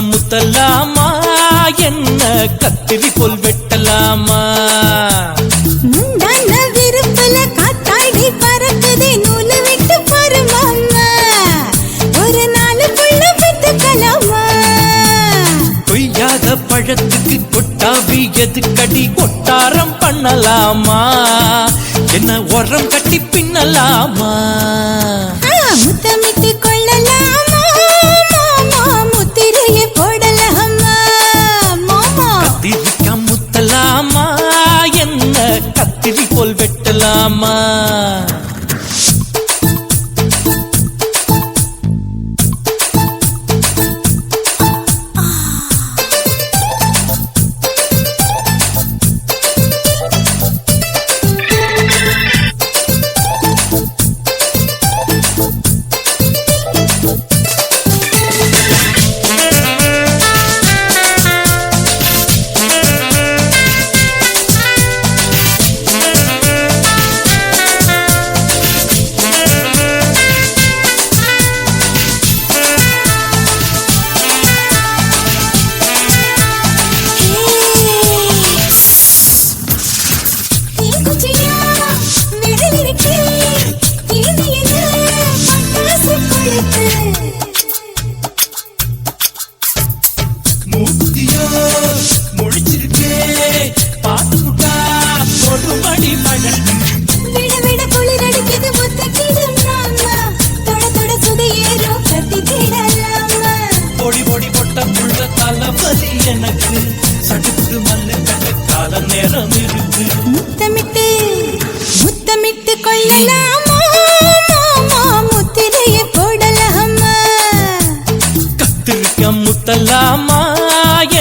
முத்தலாமா என்ன கத்திரி போல் வெட்டலாமா முந்தான விருப்பல காத்தாடி பறக்குதே நூலு விட்டு பருமாமா ஒரு நாளுக்குள்ள விட்டுக்கலாமா கொய்யாத பழத்துக்கு கொட்டாவி எதுக்கடி கொட்டாரம் பண்ணலாமா என்ன உரம் கட்டி பின்னலாமா முத்தமிட்டு கொள்ளலாமா முத்திரையை போடலாமா மாமா கத்திரிக்கா முத்தலாமா என்ன கத்திரி போல் வெட்டலாமா எனக்கு சடுத்து மல்லு கட்ட கால நேரம் இருக்கு முத்தமிட்டு முத்தமிட்டு கொள்ளலாமா முத்திரையை போடலாமா கத்திரிக்கா முத்தலாமா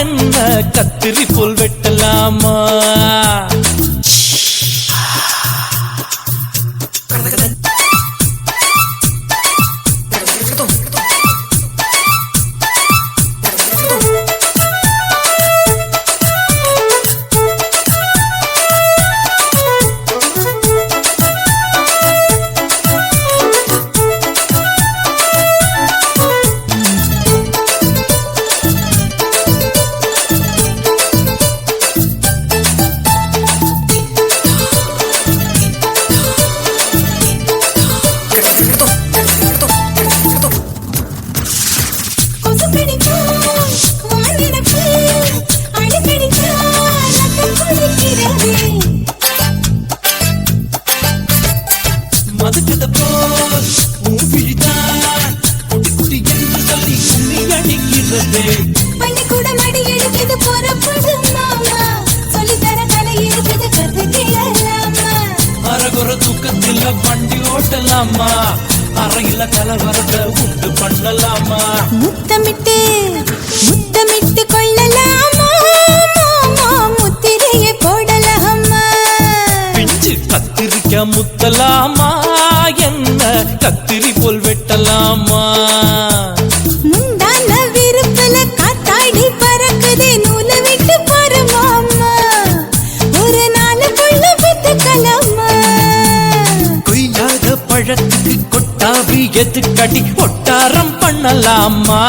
என்ன கத்திரி போல் வெட்டலாமா வண்டி ஓட்டலாமா அறையில கலவரத்தை உண்டு பண்ணலாமா முத்தமிட்டு முத்தமிட்டு கொள்ளலாமா முத்திரையை போடலாமா பிஞ்சு கத்திரிக்கா முத்தலாமா என்ன கத்திரி போல் வெட்டலாமா முந்தான விருப்பல காத்தாடி பறக்குதே நூலு விட்டு பருமாமா ஒரு நாளுக்குள்ள விட்டுக்கலாமா கொய்யாத பழத்துக்கு கொட்டாவி எதுக்கடி ஒட்டாரம் பண்ணலாமா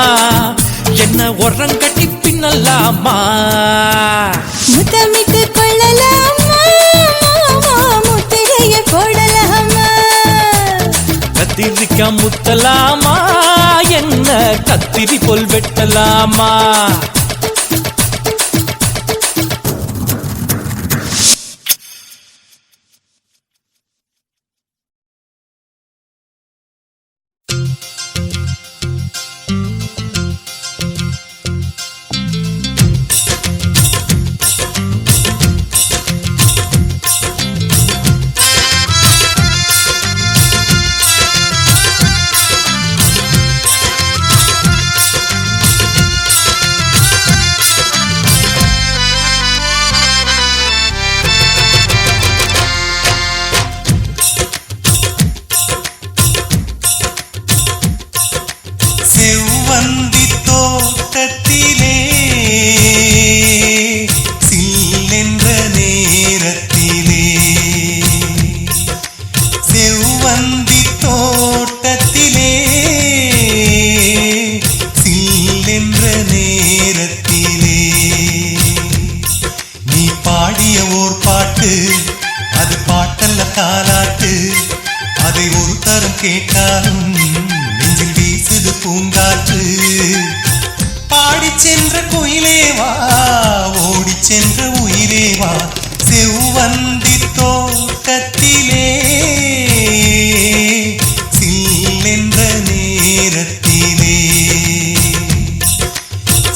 என்ன உரம் கட்டி பின்னலாமா முத்தமிட்டு கொள்ளலாமா முத்திரையை போடலாமா கத்திரிக்கா முத்தலாமா என்ன கத்திரி போல் வெட்டலாமா அதை ஒரு தரம் கேட்டாலும் நெஞ்சில் வீசுது பூங்காற்று. பாடி சென்ற குயிலே வா, ஓடி சென்ற உயிரே வா, செவ்வந்தி தோட்டத்திலே சில்லென்ற நேரத்திலே,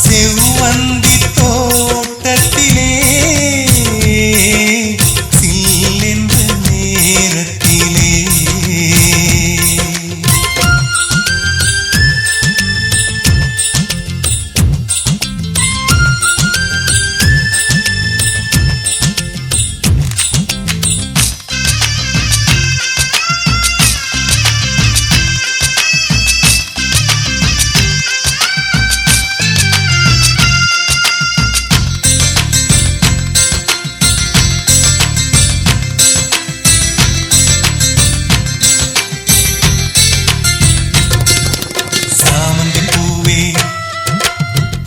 செவ்வந்தி தோட்டத்திலே சில்லென்ற நேரத்திலே.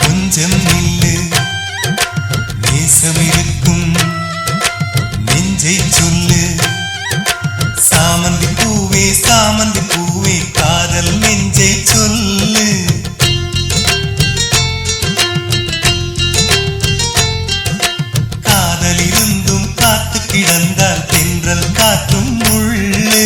கொஞ்சம் நில்லு, நேசமிருக்கும் நெஞ்சை சொல்லு. சாமந்தி பூவே சாமந்தி பூவே காதல் நெஞ்சை சொல்லு. காதலிருந்தும் காத்து கிடந்தால் தென்றல் காற்றும் முள்ளு.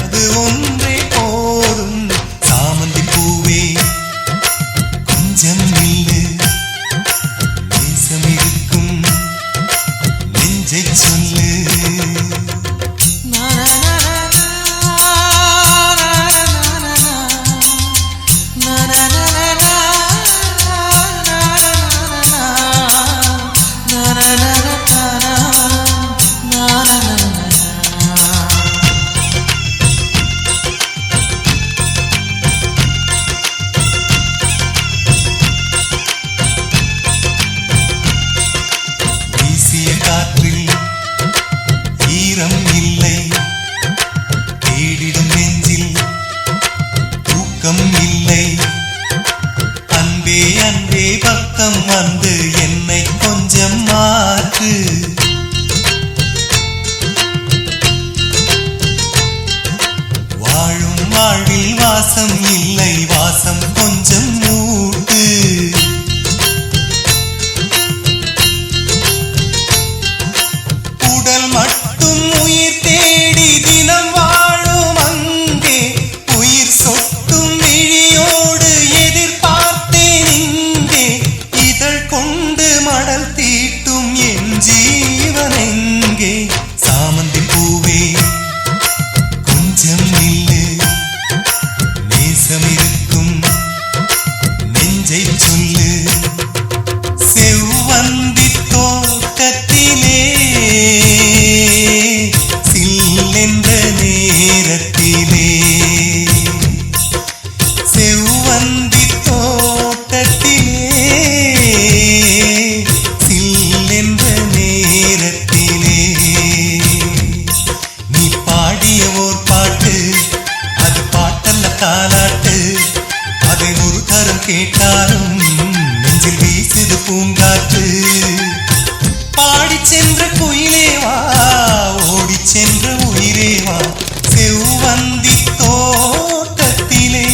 அது ஒன்றே போதும். சாமந்தி பூவே கொஞ்சம் நில்லு, நேசமிருக்கும் நெஞ்சை சொல்லு. காற்றில் ஈரம் இல்லை, தேடிடும் நெஞ்சில் தூக்கம் இல்லை. அன்பே அன்பே பக்கம் வந்து என்னை கொஞ்சம் மாற்று. வாழும் வாழ்வில் வாசம் இல்லை, வாசம் கொஞ்சம் மூட்டு. மட்டும் உயிர் தேடி தினம் வாழும் அங்கே, உயிர் சொட்டும் விழியோடு எதிர்பார்த்தேன் இங்கே. இதழ் கொண்டு மடல் தீட்டும் என் ஜீவன் எங்கே? சாமந்தி பூவே கொஞ்சம் நில்லு, நேசமிருக்கும் நெஞ்சை சொல்லு. செவ்வந்தி தோட்டத்திலே சில்லென்ற நேரத்திலே, செவ்வந்தி தோட்டத்திலே சில்லென்ற நேரத்திலே. நீ பாடிய ஓர் பாட்டு, அது பாட்டல்ல தாலாட்டு. அதை ஒரு தரம் கேட்டாலும் நெஞ்சில் வீசுது பூங்காற்று. பாடி சென்ற குயிலே வா, ஓடி சென்ற உயிரே வா, செவ்வந்தி தோட்டத்திலே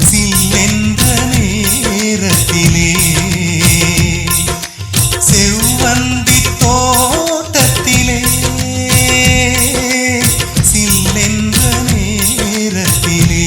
சில்லென்ற நேரத்திலே, செவ்வந்தி தோட்டத்திலே சில்லென்ற நேரத்திலே.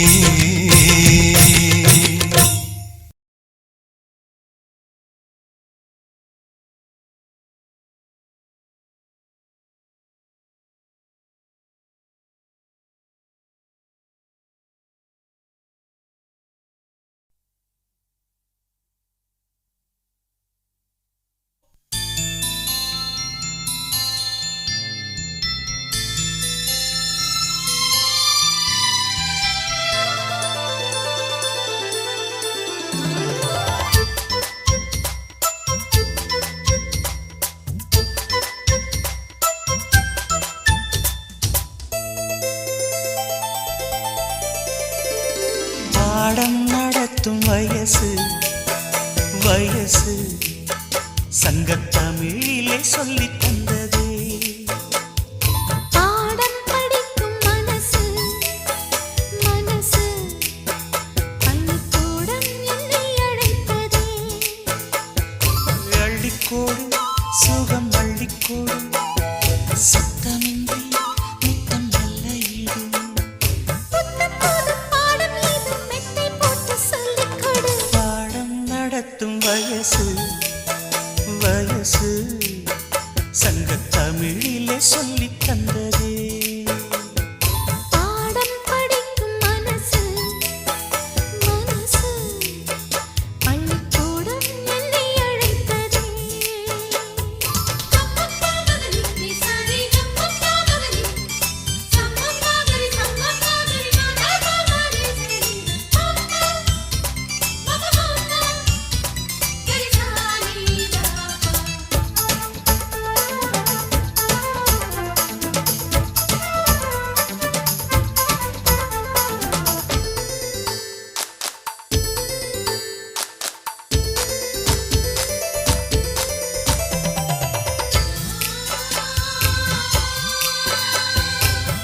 வயசு வயசு சங்கத்தமிழிலே சொல்லித் தந்ததே. பாடம் படிக்கும் மனசு மனசு பள்ளிக்கூடம் என்னை அழைத்ததே. அள்ளிக்கோடு சுகம் அள்ளிக்கோடு சத்தமின்றி முத்தம் நல்ல ஈடு. புத்தம் புதும் பாடம் ஏதும் மெத்தை போட்டு சொல்லிக் கொடு. பாடம் நடத்தும் வயசு வயசு சங்கத்தமிழிலே சொல்லித் தந்ததே. பாடம் படிக்கும் மனசு மனசு பள்ளிக்கூடம் என்னை அழைத்ததே.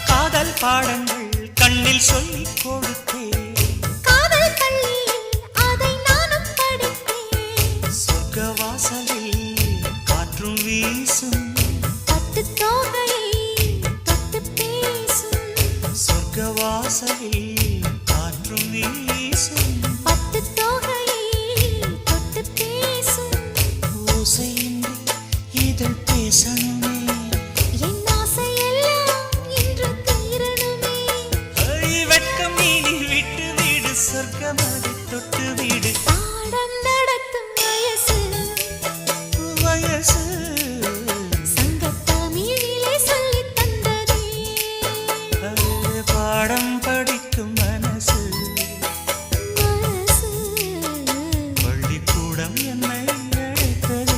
காதல் பாடங்கள் கண்ணில் சொல்லிக் கொடுத்தேன். காதல் பள்ளியில் அதை நானும் படித்தேன். சொர்க்க வாசலில் காற்றும் வீசும் பட்டுத் தோகையை தொட்டுப் பேசும். சொர்க்க வாசலில் காற்றும் வீசும் பட்டுத் தோகையை தொட்டுப் பேசும். ஓசையின்றி இதழ் பேசணுமே. என் ஆசையெல்லாம் இன்று தீரணுமே. வெட்கம் நீ விட்டு வீடு சொர்க்கமதை தொட்டு வீடு. பாடம் நடத்தும் வயசு வயசு சங்கத்தமிழிலே சொல்லித் தந்ததே. பாடம் படிக்கும் மனசு மனசு பள்ளிக்கூடம் என்னை அழைத்ததே.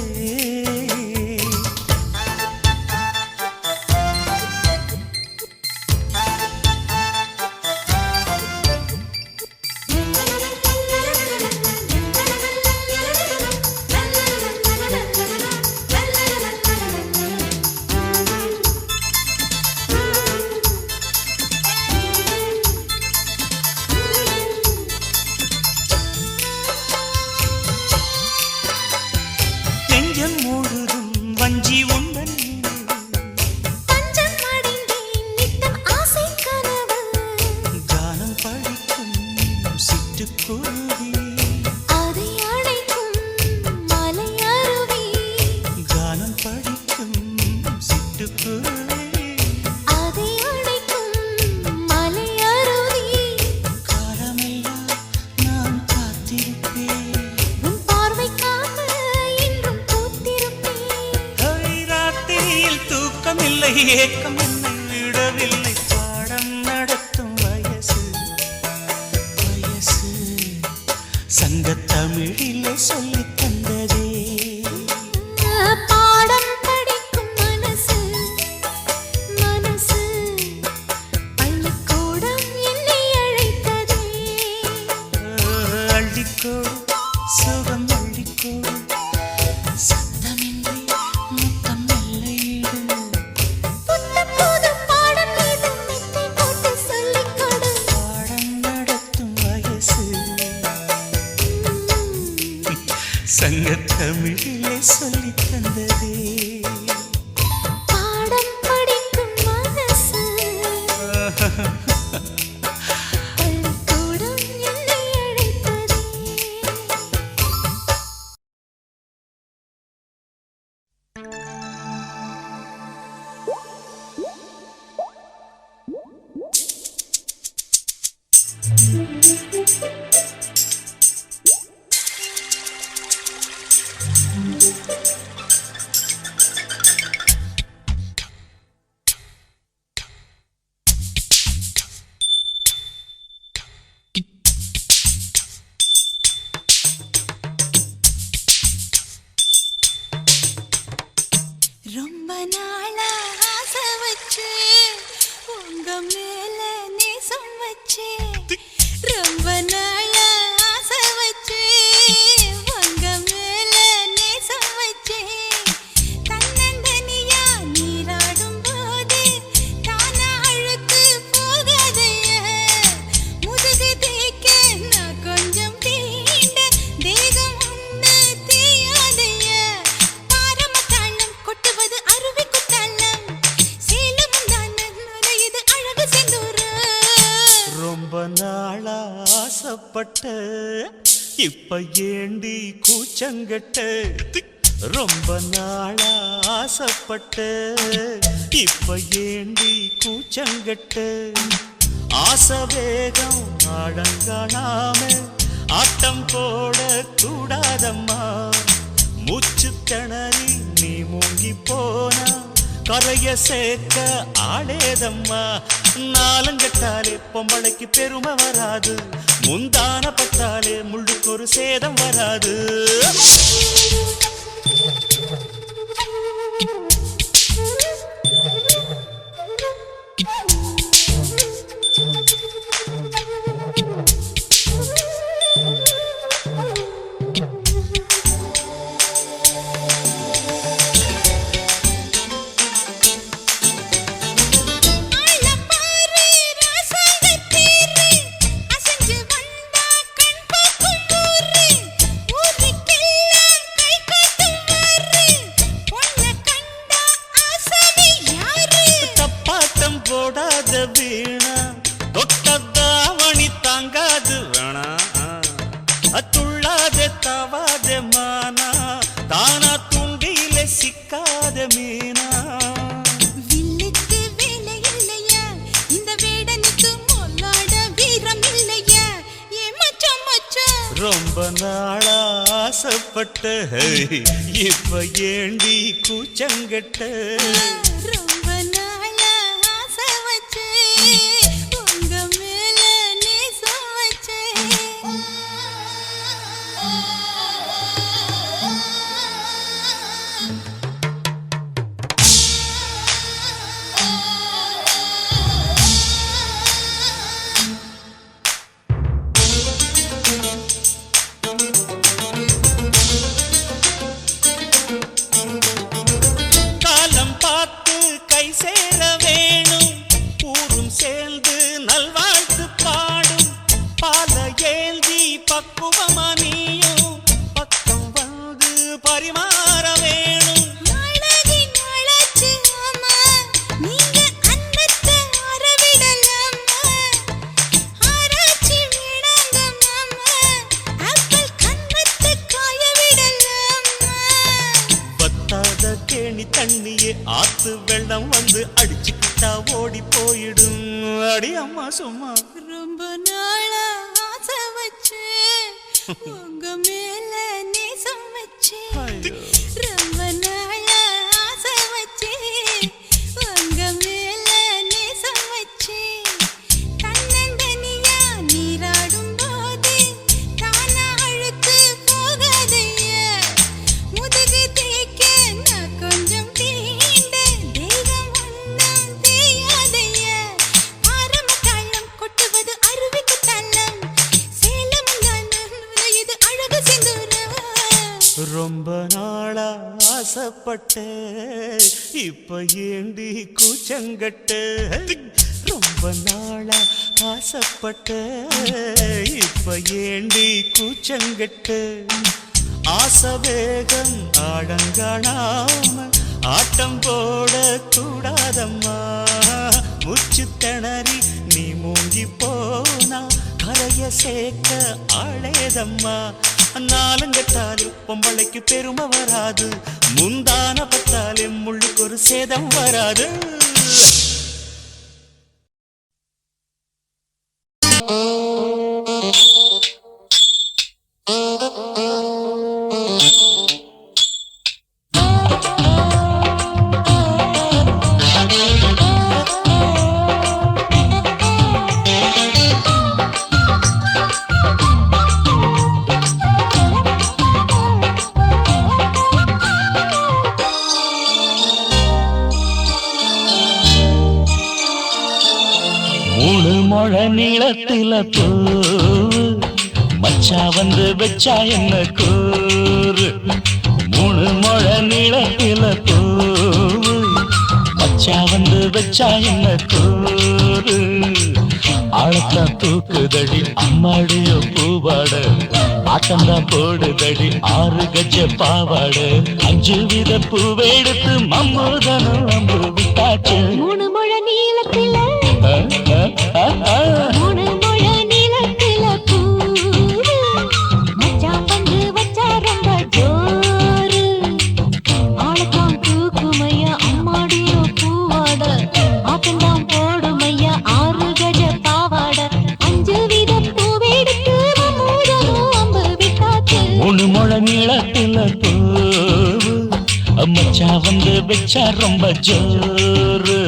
நெஞ்சம் முழுதும் வஞ்சி உண்டன் தஞ்சம் அடைந்தேன் நித்தம் ஆசை கனவு. கானம் படிக்கும் சிட்டுக்குருவி. அதை அழைக்கும் மலை அருவி. கானம் படிக்கும் சிட்டுக்குருவி. அதை அழைக்கும் மலை அருவி. காலமெல்லாம் நான் காத்திருப்பேன். உன் பார்வைக்காக இன்றும் பூத்திருப்பேன். ராத்திரியில் தூக்கமில்லை ஏக்கம் என்னை விடவில்லை. பாடம் நடத்தும் வயசு வயசு சங்கத்தமிழிலே சொல்லித் தந்ததே. பாடம் படிக்கும் மனசு மனசு பள்ளிக்கூடம் என்னை அழைத்ததே. அள்ளிக்கோடு சுகம் அள்ளிக்கோடு சத்தமின்றி முத்தம் நல்ல ஈடு. புத்தம் புதும் பாடம் ஏதும் மெத்தை போட்டு சொல்லிக் கொடு. பாடம் நடத்தும் வயசு சங்கத்தமிழிலே சொல்லித் தந்ததே. பாடம் படிக்கும் மனசு பள்ளிக்கூடம் என்னை அழைத்ததே. ரொம்ப நாளா ஆசை வச்சு உங்க மேல நேசம் வச்சு ரொம்ப நாளா ஆசை வச்சு ஆசைப்பட்ட இப்ப ஏண்டி கூச்சங்கட்ட ரொம்ப நாளா ஆசைப்பட்ட இப்ப ஏண்டி கூச்சங்கட்ட ஆசை வேகம் ஆழங்காணாம ஆட்டம் போட கூடாதம்மா மூச்சு திணறி நீ மூங்கி போனா கரைய சேர்க்க ஆளேதம்மா நாலங்கட்டாலே பொம்பளைக்கு பெருமை வராது முந்தான பட்டாலே முள்ளுக்கு ஒரு சேதம் வராது போடாத வீணா தொட்டதாவணி தாங்காது வேணா அத்துள்ளாத தவாத மானா தானா துண்டியில சிக்காத மீனா வில்லுக்கு வேலை இல்லையா இந்த வேடனுக்கு மொல்லாட வீரம் இல்லையா ஏ மச்சான் மச்சான் ரொம்ப நாளா ஆசைப்பட்ட இப்ப ஏண்டி கூச்சங்கட்ட ரொம்ப நாளா ஆசை வச்சே உங்க மேல நேசம் வச்சே காலம் பார்த்து கை சேர வேணும் ஊரும் சேர்ந்து நல்வாழ்த்து பாடும் பால ஏந்தி பக்குவமா நீயும் பக்கம் வந்து பரிமாற வேணும் நாளாகி நாளாச்சு ஆமா நீங்க அன்னத்தை அறவிடலாமா ஆராய்ச்சி வேணாங்க மாமா ஆப்பிள் கன்னத்தை காய விடலாமா பத்தாத கேணி தண்ணியே ஆத்து வெள்ளம் வந்து அடிச்சுக்கிட்டா ஓடி போயிடும் அடி அம்மா சும்மா ரொம்ப நாளா ஆசை வச்சே உங்க மேல நேசம் வச்சே ரொம்ப நாளா ஆசை வச்சே உங்க மேல நேசம் வச்சே தன்னந்தனியா நீராடும் போது தானா அழுத்து போகாதையா முதுகு தேய்க்க நான் கொஞ்சம் தீண்ட தேகம் ஒன்றும் தேயாதையா ஆரம்ப தாளம் கொட்டுவது அருவிக்கு தன்னம் சேலம் இது அழகு சிந்துரம் ரொம்ப நாளா ஆசைப்பட்ட இப்ப ஏண்டி கூச்சங்கட்ட ரொம்ப நாளா ஆசைப்பட்ட இப்ப ஏண்டி கூச்சங்கட்ட ஆசை வேகம் ஆழங்காணாம ஆட்டம் போட கூடாதம்மா மூச்சு திணறி நீ மூங்கி போனா கரைய சேர்க்க ஆளேதம்மா நாலங்கட்டாலே பொம்பளைக்கு பெருமை வராது முந்தான பட்டாலே முள்ளுக்கு ஒரு சேதம் வராது மூணு முழ நீளத்தில பூவு மச்சா வந்து வச்சா என்ன கூறு மூணு முழ நீளத்தில பூவு மச்சா வந்து வச்சா என்ன கூறு ஆழத்தான் தூக்குதடி அம்மாடியோ பூவாட ஆட்டம்தான் போடுதடி 6 கஜ பாவாட 5 வித பூவெடுத்து மம்மூதனும் அம்பு விட்டாச்சு மூணு முழ நீளத்தில மூணு முழ நீளத்தில பூவு மச்சா வந்து வச்சா ரொம்ப ஜோரு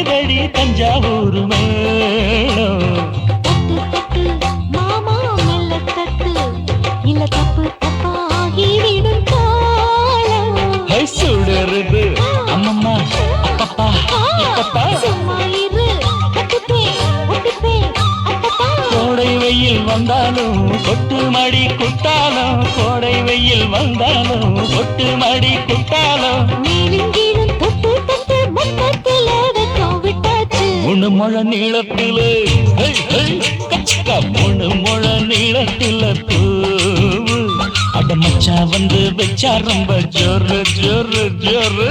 கடி தஞ்சாவூர் மேளம் தட்டு மாமா மெல்ல தட்டு இல்ல தப்பு தப்பாகி விடும் காலம் சுடருது அம்மம்மா அப்பப்பா இப்பப்பா சும்மா இரு கட்டுப்பே ஒட்டுப்பே அப்பப்பா கோடை வெயில் வந்தாலும் கொட்டு மடி குத்தாலும் கோடை வெயில் வந்தாலும் கொட்டு மடி குத்தாலும் நீலிங்கீழும் தொட்டு தொட்டு மொத்தத்தில் அடக்கம் விட்டாச்சு மூணு முழ நீளத்தில மூணு முழ நீளத்தில பூவு அட மச்சா வந்து வச்சா ரொம்ப ஜோரு ஜோரு ஜோரு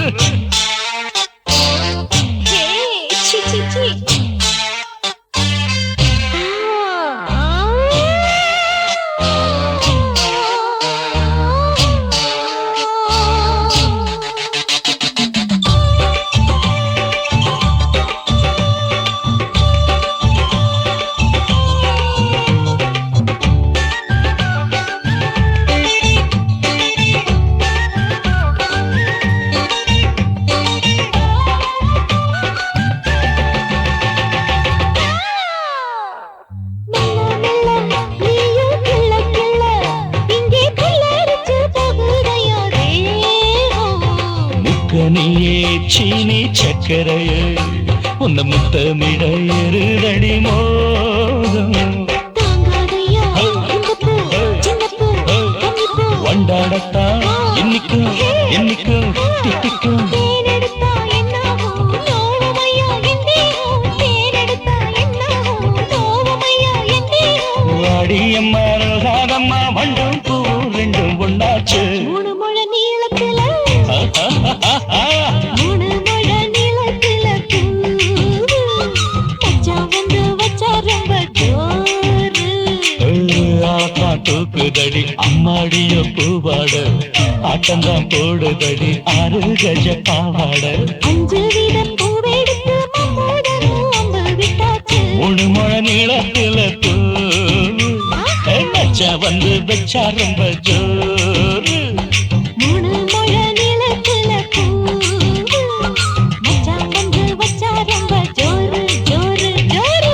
சி சி சி நீயே சீனி சக்கரையே உன்ன முத்தமிட எருதடி மோகம் வண்டாடத்தான் என்னைக்கும் என்னைக்கும் திட்டிக்கும் வாடியம்மா ரோசாதம்மா மண்டும் பூ ரெண்டும் ஒண்ணாச்சு மூணு முழ நீளத்துல மூணு முழ நீளத்துல மச்சா வந்து வச்சா ரொம்ப ஜோரு ஆத்தா தூக்குதடி அம்மாடிய பூவாட ஆட்டந்தான் போடுதடி 6 கஜ பாவாட 5 வீத பூவெடுத்து மம்மோடனும் அம்பு விட்டாச்சு மூணு முழ நீளத்துல பூ மச்சா வந்து வச்சா ரொம்ப ஜோரு மூணு முழ நீளத்துல மச்சா வந்து வச்சா ரொம்ப ஜோரு ஜோரு ஜோரு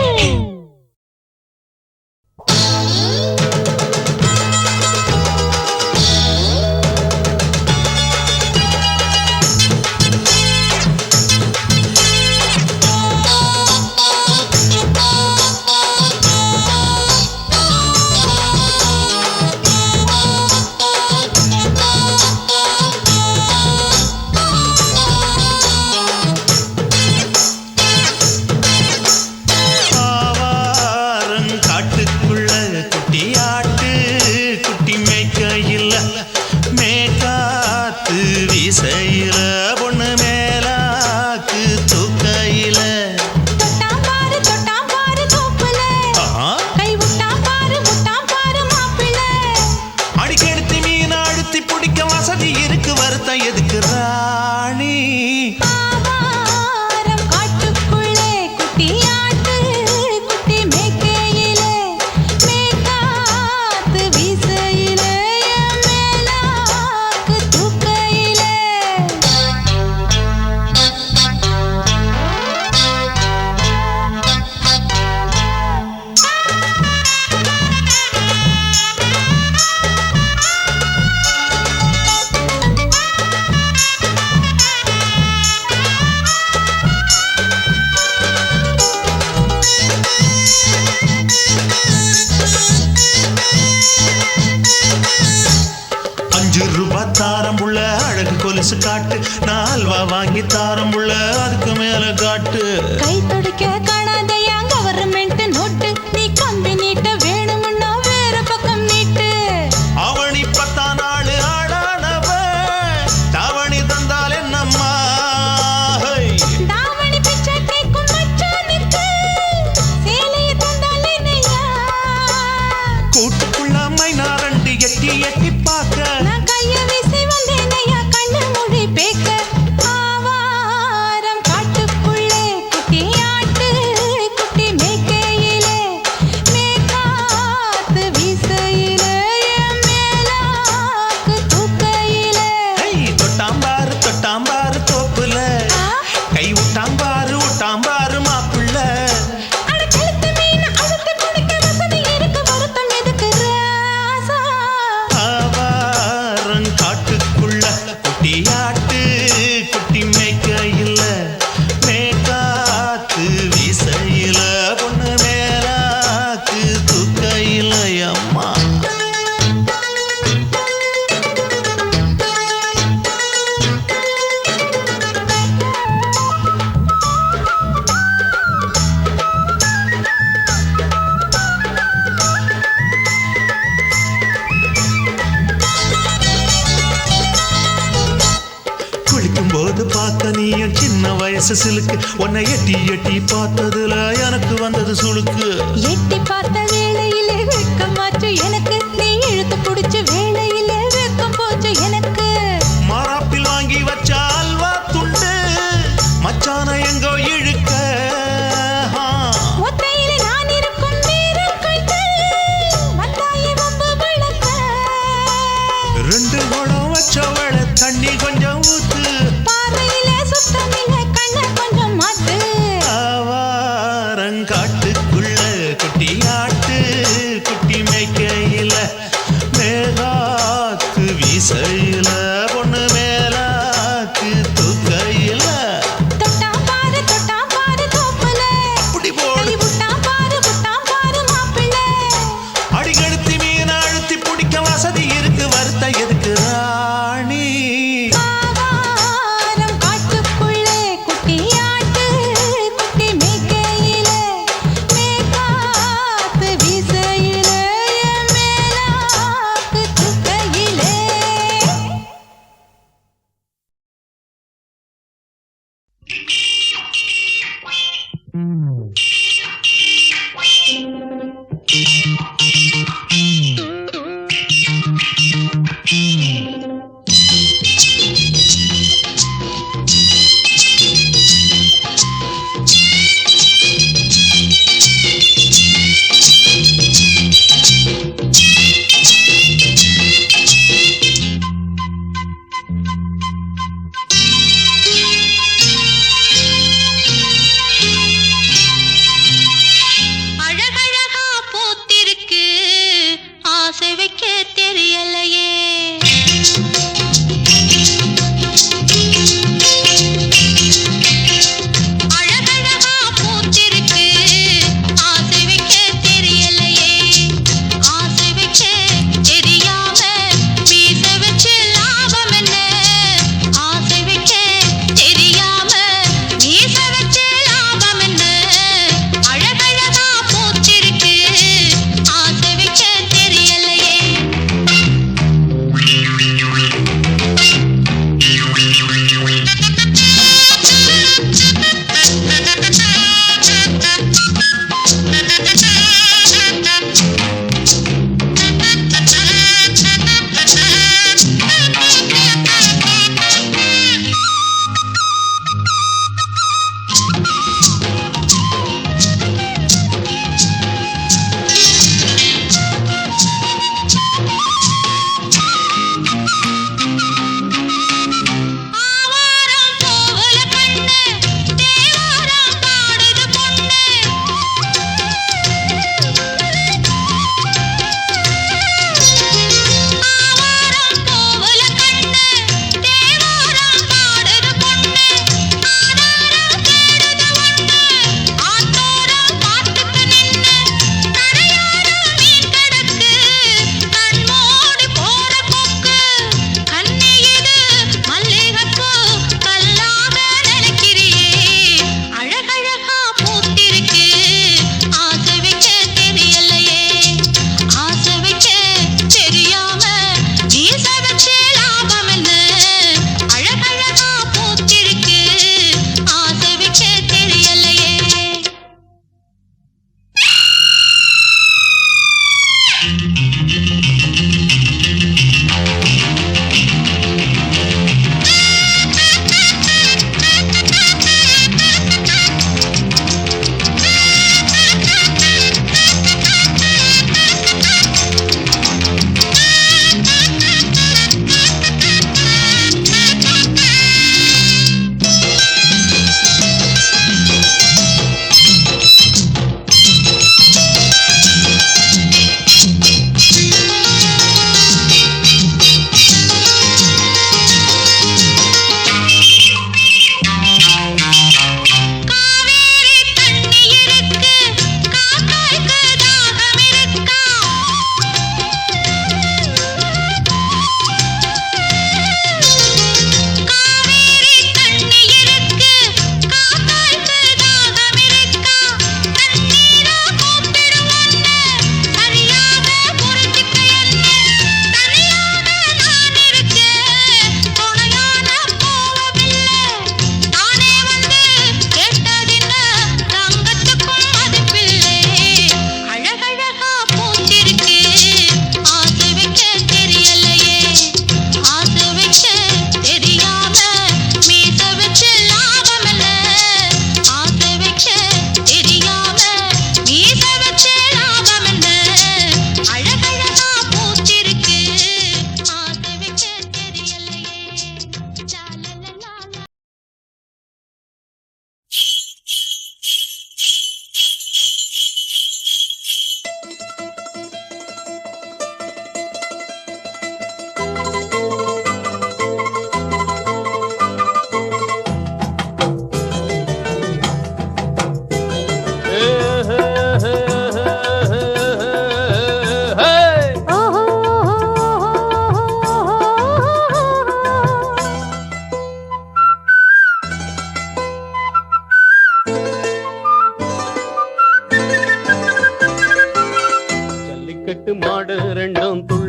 காட்டு நான் அல்வா வாங்கி தாரோம் காட்டுறேன் புள்ள அதுக்கு மேல காட்டு கை துடிக்க காணாதையா கவர்மெண்ட் நோட்டு நீ கம்பி நீட்ட வேணும்னா வேற பக்கம் நீட்டு அவனி 10 நாள் ஆடானவ தாவணி தந்தால் என்னம்மா தாவணி பிச்சை கேக்கும் மச்சானுக்கு சேலையை தந்தால் என்னையா கூட்டுக்குள்ள மைனாரண்டி எட்டி எட்டி பார்க்க நான் கைய வீசி வந்தேனையா கண்ணு மொழி பேக்க ஆவாரம் காட்டுக்குள்ளே குட்டி ஆட்டு குட்டி மேய்க்கையிலே மேக்காத்து வீசையிலே என் மேலாக்கு தூக்கையிலே தொட்டாம்பாரு தோப்புல கை விட்டாம்பாரு மாப்புள்ள அட கழுத்து மீன் அழுத்து பிடிக்க வசதி இருக்கு வருத்தம் எதுக்கு ராசா ஆவாரம் காட்டுக்குள்ள குட்டியாட்டு குட்டி மேய்க்கையில மேக்காத்து வீசையில பொண்ணு மேலாக்கு தூக்கையில அம்மா குளிக்கும் போது பார்த்த நீயும் சின்ன வயசு சிலுக்கு உன்னை எட்டி எட்டி பார்த்ததுல எனக்கு வந்தது சுளுக்கு எட்டி பார்த்த வேளையிலே வெட்கமாச்சு எனக்கு நீ இழுத்து பிடிச்ச வேளையிலே வெட்கம் போச்சு எனக்கு மாறாப்பில் வாங்கி வச்ச அல்வா துண்டு மச்சான எங்கோ இழுக்க ஒத்தையிலே நான் இருக்கும் நேரம் கண்டு வந்தாயே வம்பு வளர்க்க 2 குடம் வச்சவள தண்ணி கொஞ்சம் ஊத்து பார்வையிலே சுத்தமில்லை கண்ணை கொஞ்சம் மாத்து ஆவாரங்காட்டுக்குள்ள குட்டியாட்டு குட்டி மேய்க்கையில மேலாக்கு வீசையில பொண்ணு மேலாக்கு தூக்கையில தொட்டாம் பாரு தோப்புல அப்படி கை போடு விட்டாம் பாரு மாப்பிள்ளை அடிகழுத்தி மீன் அழுத்தி பிடிக்க வசதி இருக்கு வருத்த எதுக்கு ராணி ஆவாரம் காட்டுக்குள்ளே குட்டி ஆட்டு குட்டி மேய்க்கையிலே மேக்காத்து வீசையிலே என் மேலாக்கு தூக்கையிலே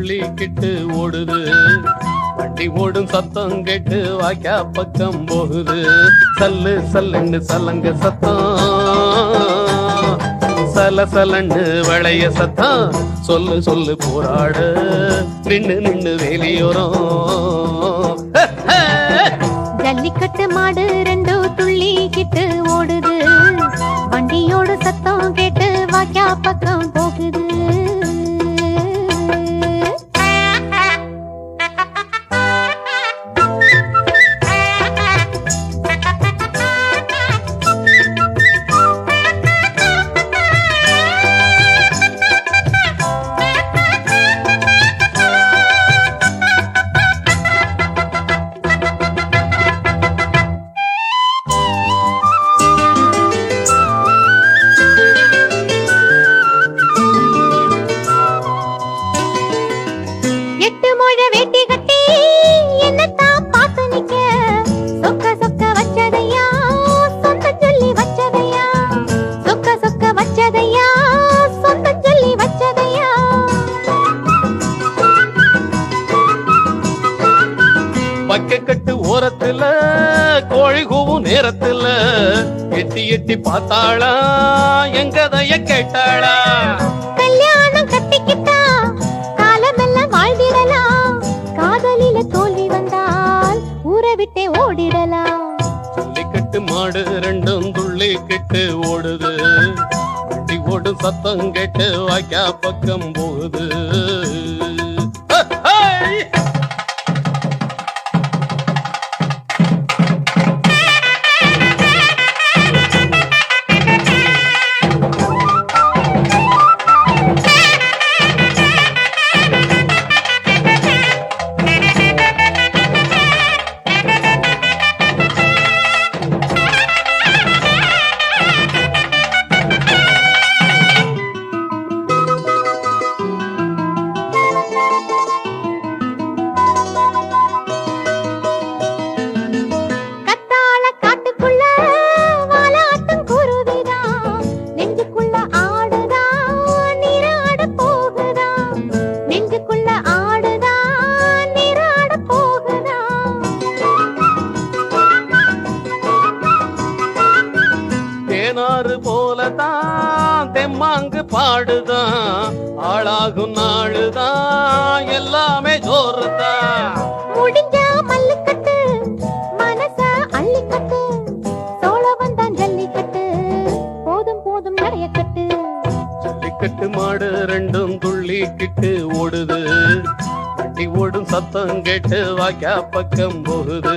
துள்ளிக்கிட்டு ஓடுது வண்டி ஓடும் சத்தம் கேட்டு வாய்க்கா பக்கம் போகுது சல்லு சல்லுன்னு சலங்க சத்தம் சல சலன்னு வளைய சத்தம் சொல்லு சொல்லு போராடு நின்னு நின்னு வேலியோரம் ஜல்லிக்கட்டு மாடு ரெண்டு துள்ளிக்கிட்டு ஓடுது வண்டியோட சத்தம் கேட்டு வாய்க்கா பக்கம் போகுது பக்கக்கட்டு ஓரத்துல கோழி கூவும் நேரத்துல எட்டி எட்டி பார்த்தாளா எங்கதைய கேட்டாளா கல்யாணம் கட்டிக்கிட்டா காலமெல்லாம் வாழ்ந்திடலாம் காதலில தோல்வி வந்தால் ஊரை விட்டே ஓடிடலாம் ஜல்லிக்கட்டு மாடு ரெண்டும் துள்ளிக்கிட்டு ஓடுது வண்டி ஓடும் சத்தம் கேட்டு வாய்க்கா பக்கம் போகுது போலதான் தெம்மாங்கு பாடுதான் ஆளாகும் நாளுதான் எல்லாமே ஜோறுதான் முடிஞ்சா மல்லுக்கட்டு மனச அள்ளிக்கட்டு சோழ வந்தான் ஜல்லிக்கட்டு போதும் போதும் நடையக்கட்டு ஜல்லிக்கட்டு மாடு ரெண்டும் துள்ளிக்கிட்டு ஓடுது வண்டி ஓடும் சத்தம் கேட்டு வாய்க்கா பக்கம் போகுது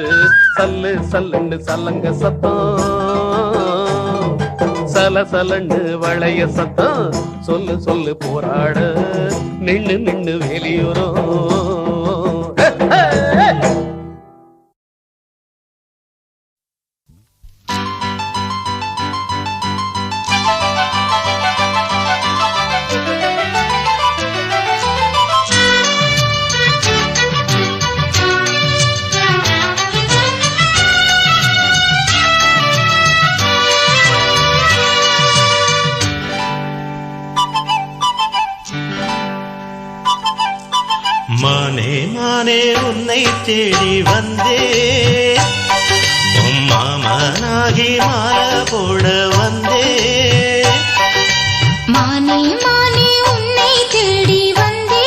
சல்லு சல்லுன்னு சலங்க சத்தம் சல சலன்னு வளைய சத்தம் சொல்லு சொல்லு போராட நின்னு நின்னு வேலியோரம் மானே மானே உன்னை தேடி வந்தே மாமனாகி மாலை போட வந்தே மானே மானே உன்னை தேடி வந்தே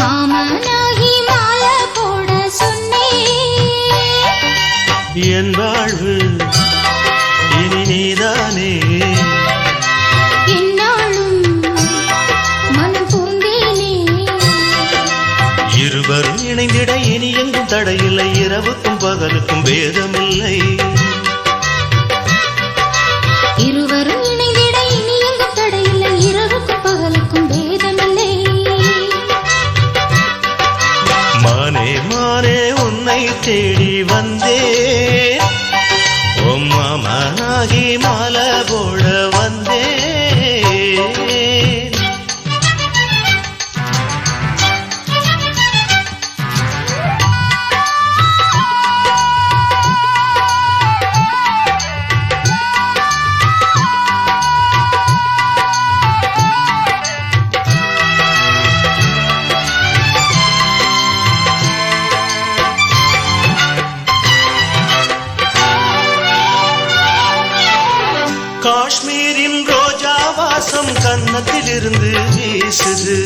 மாமனாகி மாலை போட சொன்னே என் வாழ்வு இனி நீதானே இருவரும் இணைந்திட இனி எங்கும் தடையில்லை இரவுக்கும் பகலுக்கும் பேதமில்லை இருவரும் இணைந்திட இனி எங்கும் தடையில்லை இரவுக்கும் பகலுக்கும் பேதமில்லை மானே மானே உன்னை தேடி வந்தே மாமனாகி மாலை போட வந்தே காஷ்மீரின் ரோஜா வாசம் கன்னத்திலிருந்து வீசுது.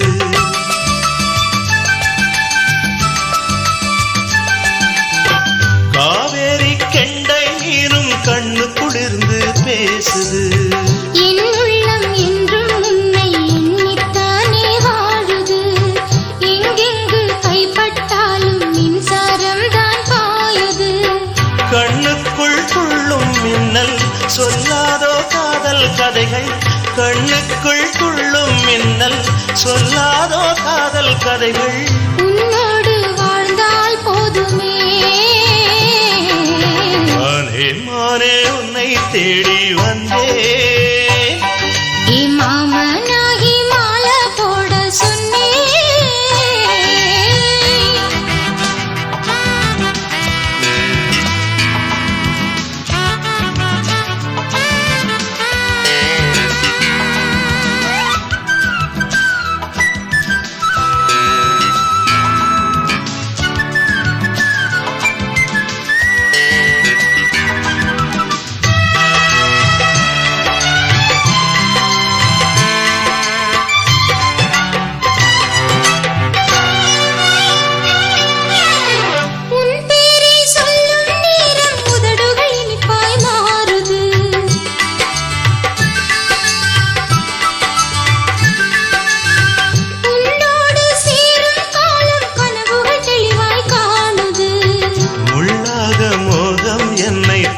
காவேரி கெண்டை நீரும் கண்ணு குளிர்ந்து பேசுது. என் உள்ளம் என்றும் உன்னை எண்ணித்தானே வாழுது. எங்கெங்கு கைப்பட்டாலும் மின்சாரம் தான் பாயுது. கண்ணுக்குள் துள்ளும் மின்னல் சொல்லாதோ காதல் கதைகள். கண்ணுக்குள் துள்ளும் மின்னல் சொல்லாதோ காதல் கதைகள். உன்னோடு வாழ்ந்தால் போதுமே. மானே மானே உன்னை தேடி வந்தேன். மாமனாகி மாலை போட சொன்னேன்.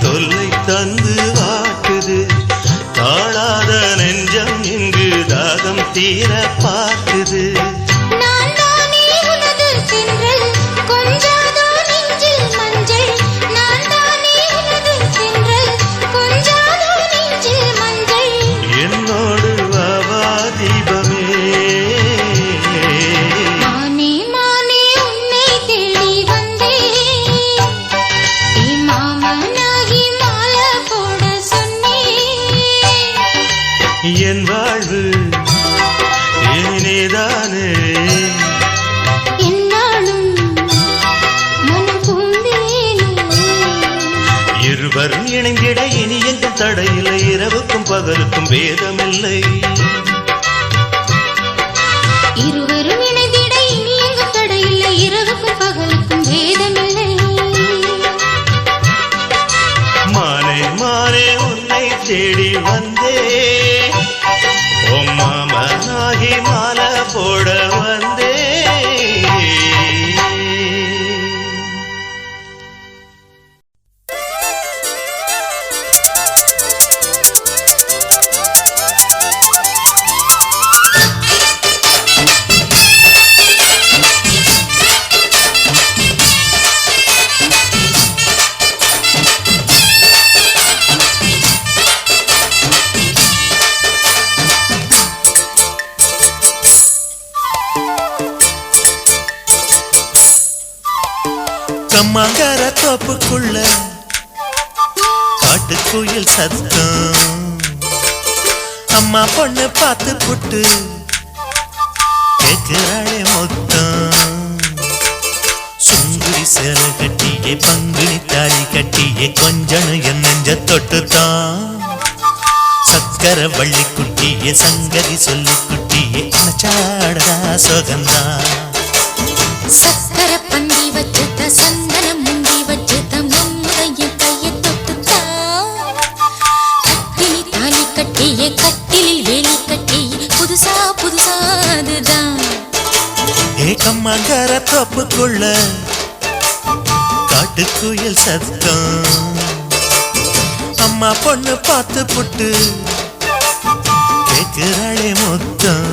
தொல்லை தந்து வாட்டுது. தாழாத நெஞ்சம் இங்கு தாகம் தீர பார்க்குது. நான் தானே உனது தென்றல் கொஞ்சாதோ நெஞ்சில் மஞ்சள். நான் தானே உனது தென்றல் கொஞ்சாதோ நெஞ்சில் மஞ்சள். என்னோடு வாவா தீபமே. மானே மானே உன்னை தேடி வந்தேன். மாமனாகி மாலை போட சொன்னேன். என் வாழ்வு இனிதானே. என்னாலும் மனம் பூந்தேனே. இருவரும் இணைந்திட இனி எங்கும் தடையில்லை. இரவுக்கும் பகலுக்கும் வேதமில்லை. இருவரும் இணைந்திட இனி எங்கும் தடையில்லை. இரவுக்கும் பகலுக்கும் வேதமில்லை. மானே மானே உன்னை தேடி வந்தே. ஓ மாமனாகி மாலை போட வந்தே. கம்மாங்கர தோப்புக்குள்ள காட்டுக்குயில் சத்தம். அம்மா பொண்ணு பார்த்து புட்டு கேட்கிறாளே மொத்தம். சுங்குடி சேலை கட்டியே பங்குனி தாலி கட்டியே கொஞ்சனு என் நெஞ்ச தொட்டுத்தான். சக்கர வள்ளி குட்டியே சங்கதி சொல்லி குட்டியே அணைச்சாடதா சொகந்தான். சக்கர பந்தி வச்சுட்ட சந்தனம் முந்தி வச்சுட்ட மம்முடைய கையை தொட்டுத்தான். கட்டிலி தாலி கட்டியே கட்டிலில் வேலி கட்டியே புதுசா புதுசா அதுதான். ஏகம்மாங்கர தோப்புக்குள்ள காட்டுக்குயில் சத்தம். அம்மா பொண்ணு பார்த்து புட்டு கேட்கிறாளே மொத்தம்.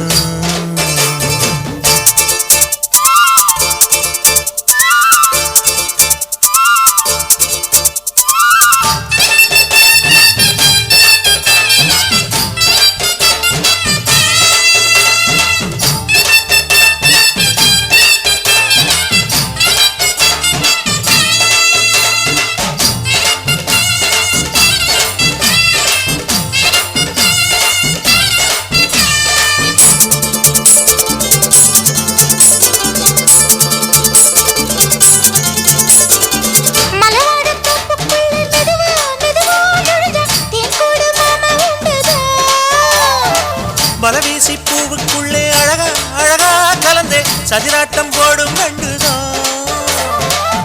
சதிராட்டம் போடும் கண்டுதான்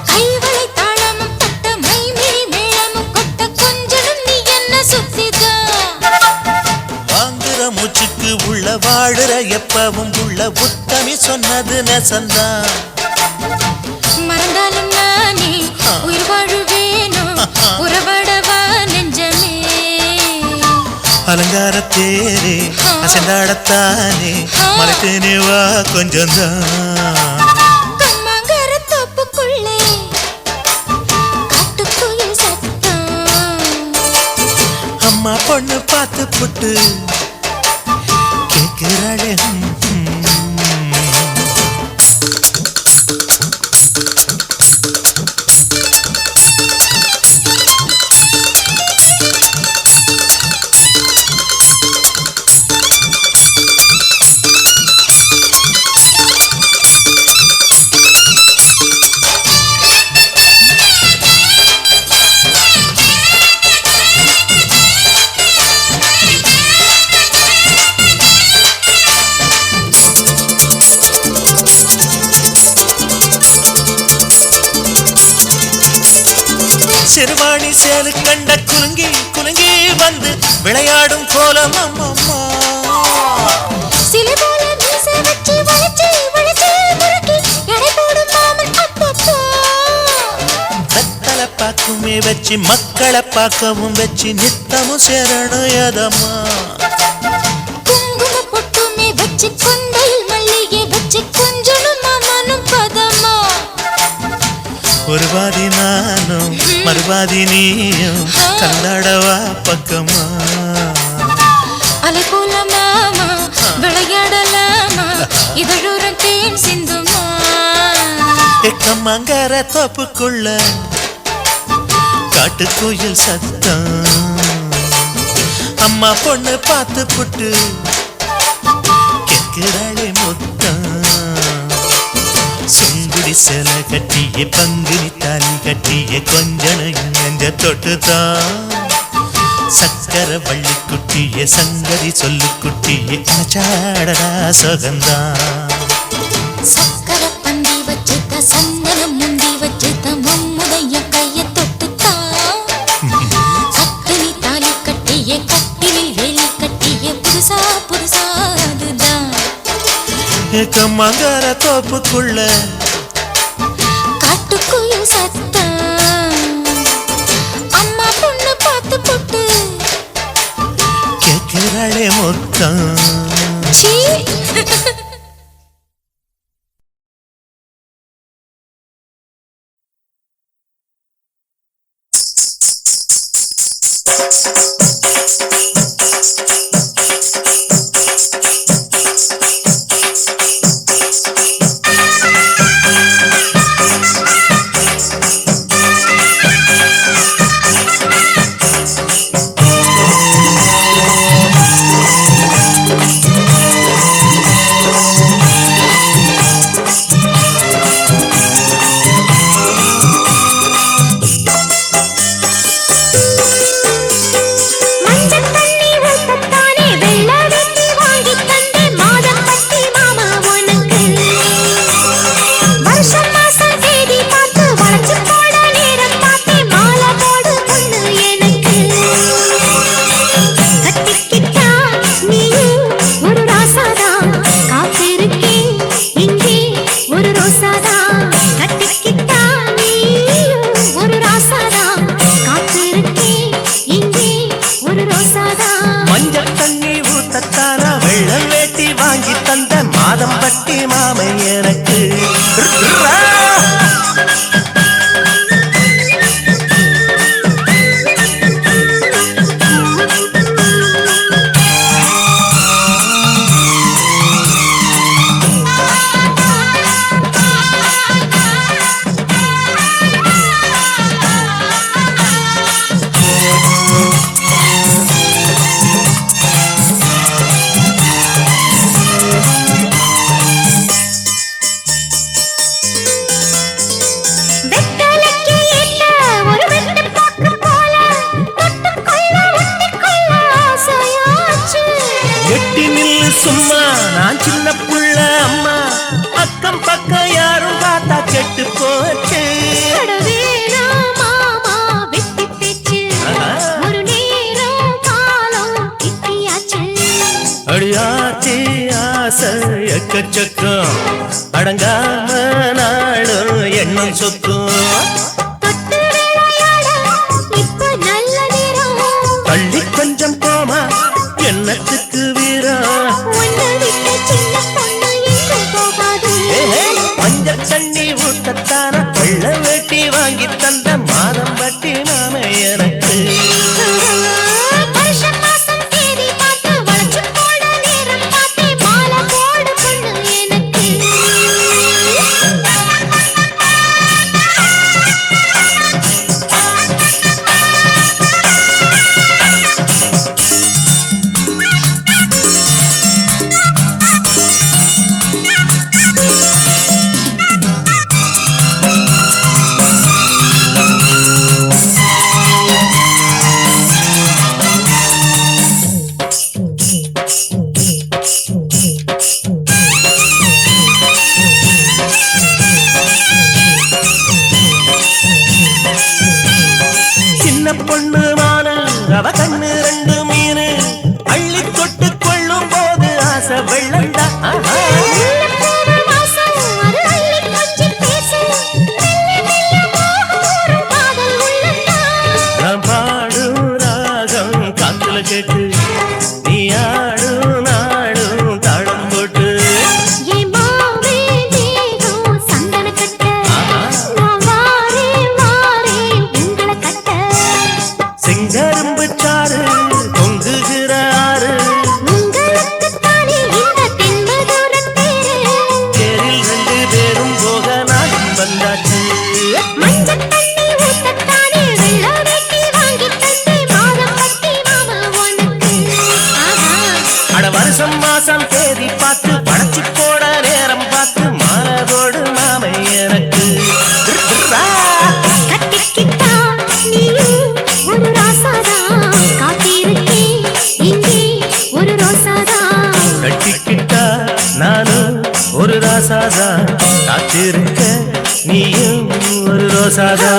கைவளை தாளமும் தட்ட மைமிழி மேளமும் கொட்ட கொஞ்சனும் நீ என்ன சுத்திதான் வாங்குற மூச்சுக்கு உள்ள வாடுற எப்பவும் உள்ள புத்தமி சொன்னது நெசந்தான் மறந்தாலும் நானே உயிர் வாழுவேனோ உறவாடவா நெஞ்சமே அலங்கார தேரே அசைந்தாடத்தானே மலைத்தேனே வா கொஞ்சம்தான் கம்மாங்கர தோப்புக்குள்ளே காட்டுக்குயில் சத்தம் அம்மா பொண்ணு பார்த்து புட்டு கேட்கிறாளே சிறுவாணி சேலு கண்ட குலுங்கி குலுங்கி வந்து விளையாடும் கோலம் அம்மம்மா சிலை போல மீசை வச்சு வளைச்சு வளைச்சு முறுக்கி எடை போடும் மாமன் அப்பப்பா வெத்தலை பாக்குமே வச்சு மக்களை பார்க்கவும் வச்சு நித்தமும் சேரணும் எதம்மா குங்கும பொட்டுமே வச்சு கொண்டையில் மல்லிகை வச்சு கொஞ்சனும் மாமனும் பதமா ஒரு பாதி நானும் மறுபாதி நீயும் கல்லாடவா பக்கமா அலை போல மாமா விளையாடலாமா இதழோரம் தேன் சிந்துமா எக்கம்மங்கர தோப்புக்குள்ள காட்டுக்குயில் சத்தம் அம்மா பொண்ணு பார்த்து புட்டு கேட்கிறாளே முத்தம் சுங்குடி சேல கட்டிய பங்குனி தாலி கட்டிய கொஞ்சனும் நெஞ்ச தொட்டுதான் சக்கர வள்ளி குட்டிய சங்கதி சொல்லு குட்டிய கணச்சாடடா சுகந்தான் சக்கர பந்தி வச்சுட்ட சந்தனம் முந்தி வச்சுட்ட மம்முடைய கைய தொட்டுத்தான் கட்டினி தாலி கட்டிய கட்டிலில் வேலி கட்டிய புதுசா புதுசா அதுதான் எக்கம்மங்கர தோப்புக்குள்ள காட்டுக்குயில் சத்தம் அம்மா பொண்ணு பார்த்து போட்டு கேட்கிறாளே மொத்தம் சீ சும்மா நான் சின்ன புள்ள அம்மா அக்கம் எக்கச்சக்கம் அடங்காம நாளும் எண்ணம் சொக்கும் தொட்டு விளையாட இப்ப நல்ல நேரம் தள்ளி கொஞ்சம் போமா எண்ணத்துக்கு வீரம் உன்னை விட்ட சின்ன பொண்ணு எங்கும் போகாது மஞ்சள் தண்ணி ஊத்தத்தான வெள்ள வேட்டி வாங்கி தந்த மாதம் பட்டி நாம எனக்கு வருஷம் மாசம் தேதி பார்த்து வளைச்சு போட நேரம் பார்த்து மாலை போடு பொண்ணு எனக்கு சின்ன பொண்ணு மானு அவ கண்ணு ரெண்டு மீனு அள்ளி தொட்டு கொள்ளும் போது ஆசை வெள்ளந்தா நான் பாடும் ராகம் காத்துல கேட்டு நீ ஆடும் நாடும் தாளம் போட்டு செங்கரும்பு சாறு பொங்குகிற ஆறு தேரில் ரெண்டு பேரும் போக நான் வந்தாச்சு அட வருஷம் மாசம் தேதி பார்த்து படைச்சு போட நேரம் பார்த்து மாலதோடு மாமை எனக்கு கட்டிக்கிட்டா நானும் ஒரு ராசாதா காத்திருக்க நீயும் ஒரு ரோசாதா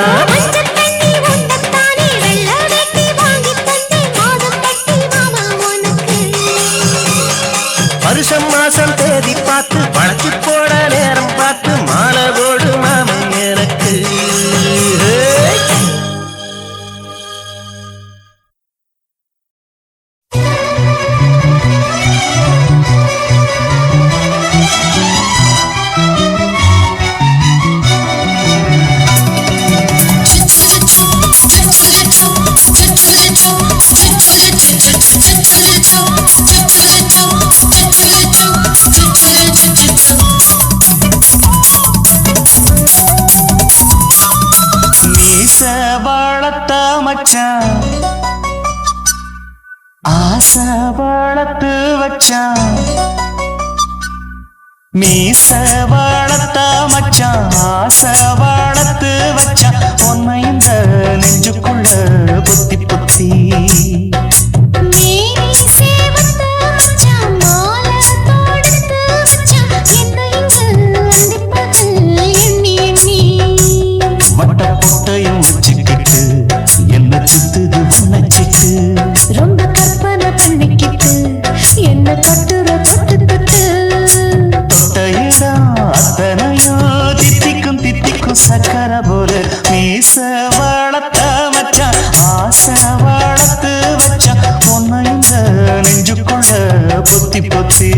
வருஷம் மாசம் தேதி பார்த்து பழச்சு போட நேரம் பார்த்து மாலதோடு மாமை எனக்கு மச்சான் ஆசை வளர்த்து வச்சான் மீச வளர்த்த மச்சான் ஆசை வளர்த்து வச்சான் உன்னை இந்த நெஞ்சுக்குள்ள புத்தி புத்தி வட்ட பொட்டையும் வச்சுக்கிட்டு என்ன சுத்துது உன்னை சிட்டு ரொம்ப கற்பனை பண்ணிக்கிட்டு என்ன கட்டுற தொட்டு தொட்டு தொட்டையிடம் அத்தனையோ தித்திக்கும் தித்திக்கும் சக்கரை போல மீச வளர்த்த மச்சான் ஆசை வளர்த்து வச்சான் உன்னை இந்த நெஞ்சுக்குள்ள பொத்தி பொத்தி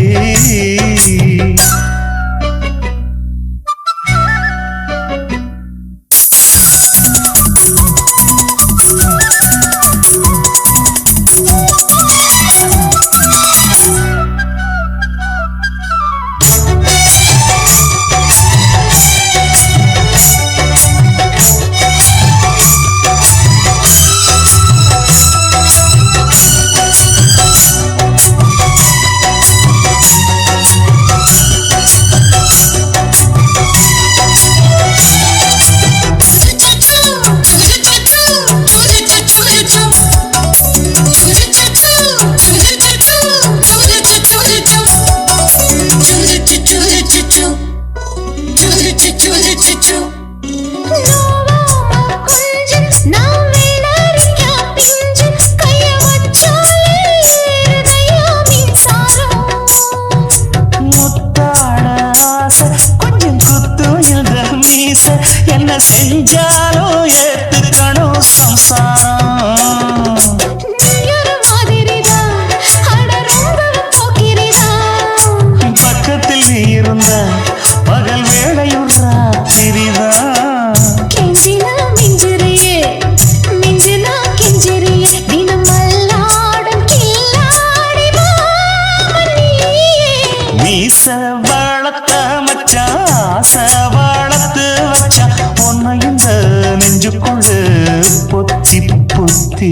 புத்தி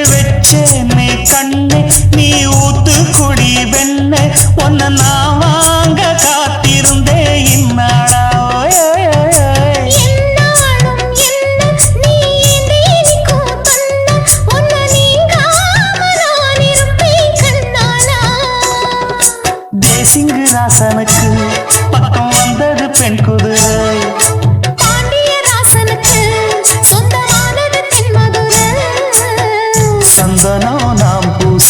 வெச்சேனே கண்ணே நீ ஊத்து குடி வெண்ண உன்ன நான் வாங்க காத்திருந்தே இந்நாளா தேசிங்கு ராசனுக்கு பக்கம் வந்தது பெண் குதிரை சந்தனம் நாம் பூச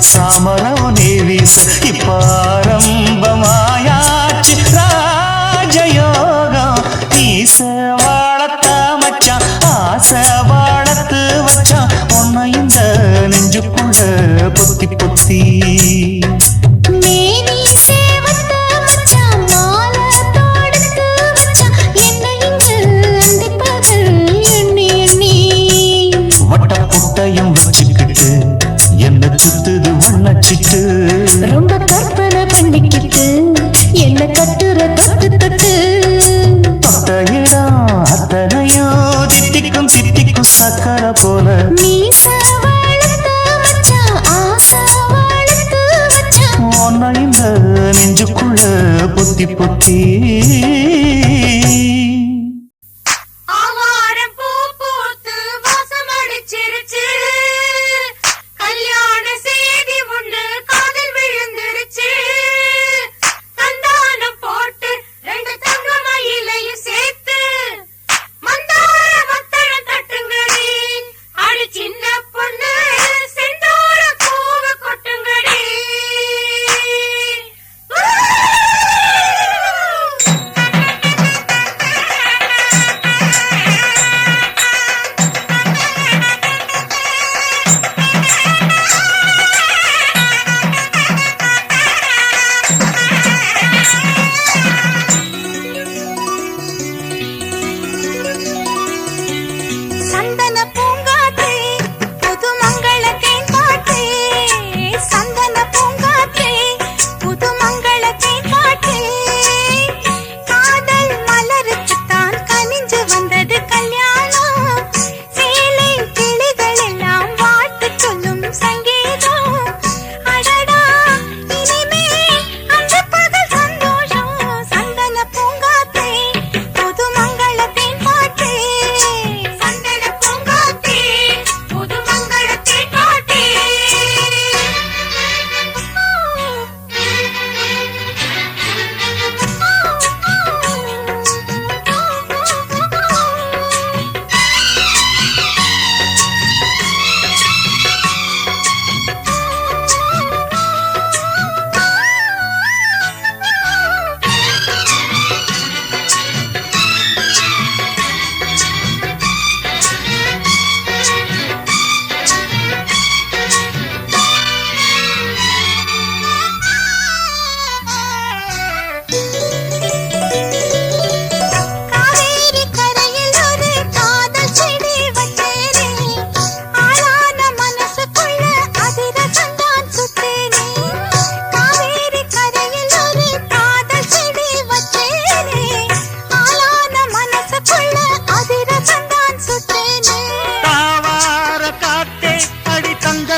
சாமரம் நீ வீச இப்ப ஆரம்பமாயாச்சு ராஜயோகம் நீச வாழத்த மச்சான் ஆசை வாழத்து வச்சான் உன்னை இந்த நெஞ்சுக்குள்ள பொத்தி பொத்தி வச்சுக்கிட்டு என்ன சுத்துது வண்ணச்சிட்டு ரொம்ப கற்பனை பண்ணிக்கிட்டு என்ன கட்டுற தொட்டு தொட்டு தொட்ட இடம் அத்தனையோ தித்திக்கும் தித்திக்கும் சக்கரை போல உன்னை இந்த நெஞ்சுக்குள்ள பொத்தி பொத்தி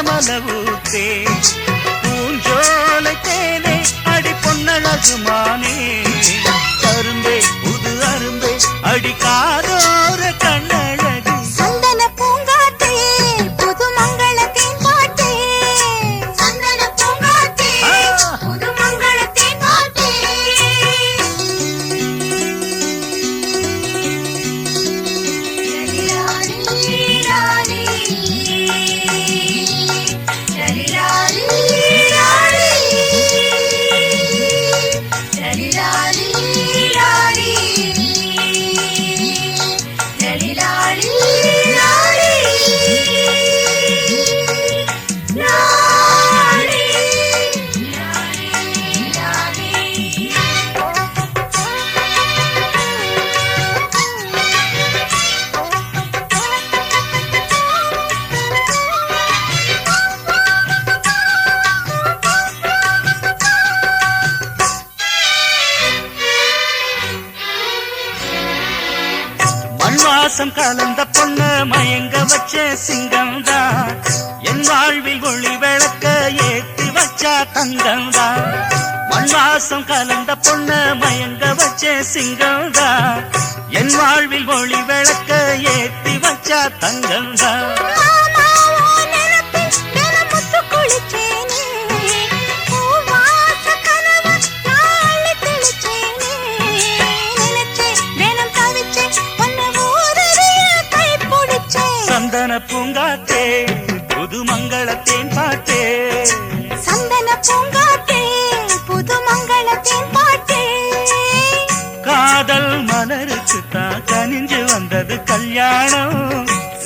மலவூத்தே பூஞ்சோலை தேனே அடி பொன்னழகுமானே கரும்பே புது அரும்பே அடி காதோர கண்ணழகு சந்தன பூங்காத்தே புது மங்களத்தின் பாட்டே சந்தன பூங்காத்தே புது மங்களத்தின் பாட்டே La மண் வாசம் கலந்த பொண்ணு மயங்க வச்ச சிங்கம்தான் என் வாழ்வில் ஒளி விளக்க ஏத்தி வச்சா தங்கம்தான் மண் வாசம் கலந்த பொண்ணு மயங்க வச்ச சிங்கம்தான் என் வாழ்வில் ஒளி விளக்க ஏத்தி வச்சா தங்கம்தான் சந்தன பூங்காத்தே புது மங்களத்தேன் பாட்டே சந்தன பூங்காத்தே புது மங்களத்தேன் பாட்டே காதல் மலருக்கு தான் கனிஞ்சு வந்தது கல்யாணம்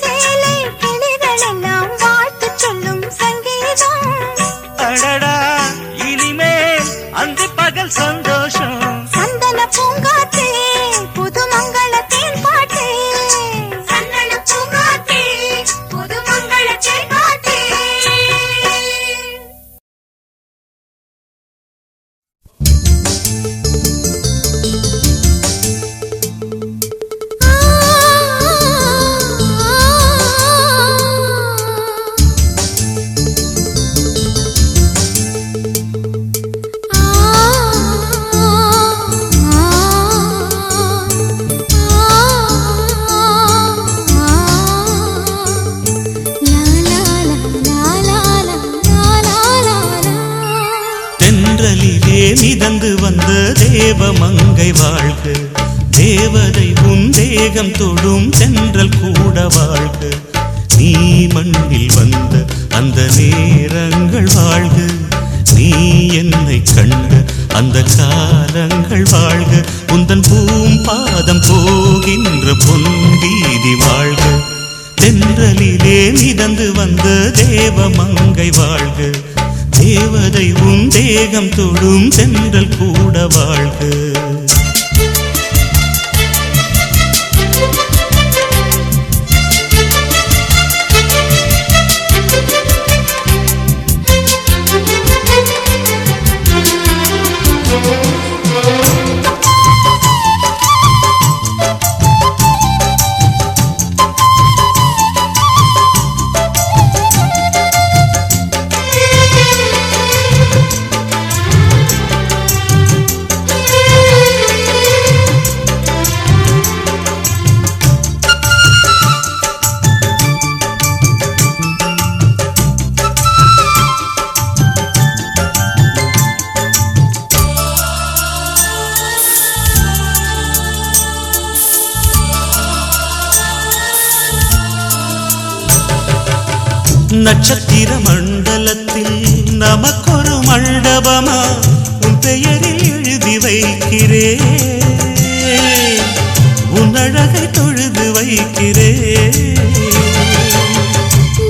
சேலை கிளிகள் எல்லாம் வாழ்த்து சொல்லும் சங்கீதம் அடடா இனிமேல் அந்த பகல் சந்தோஷம் சந்தன பூங்காத்தே புது மங்களத்தேன் பாட்டே சந்தன பூங்காத்தே புது மங்களத்தேன் பாட்டே தென்றலிலே மிதந்து வந்த தேவமங்கை வாழ்க தேவதை உன் தேகம் தொடும் தென்றல் கூட வாழ்க நீ மண்ணில் வந்த அந்த நேரங்கள் வாழ்க நீ என்னை கண்ட அந்த காலங்கள் வாழ்க உந்தன் பூம்பாதம் போகின்ற பொன் வீதி வாழ்க தென்றலிலே மிதந்து வந்த தேவமங்கை வாழ்க தேவதை உன் தேகம் தொடும் தென்றல் கூட வாழ்க நட்சத்திர மண்டலத்தில் நமக்கொரு மண்டபமா உன் பெயரில் எழுதி வைக்கிறேன் உன் அழகை தொழுது வைக்கிறேன்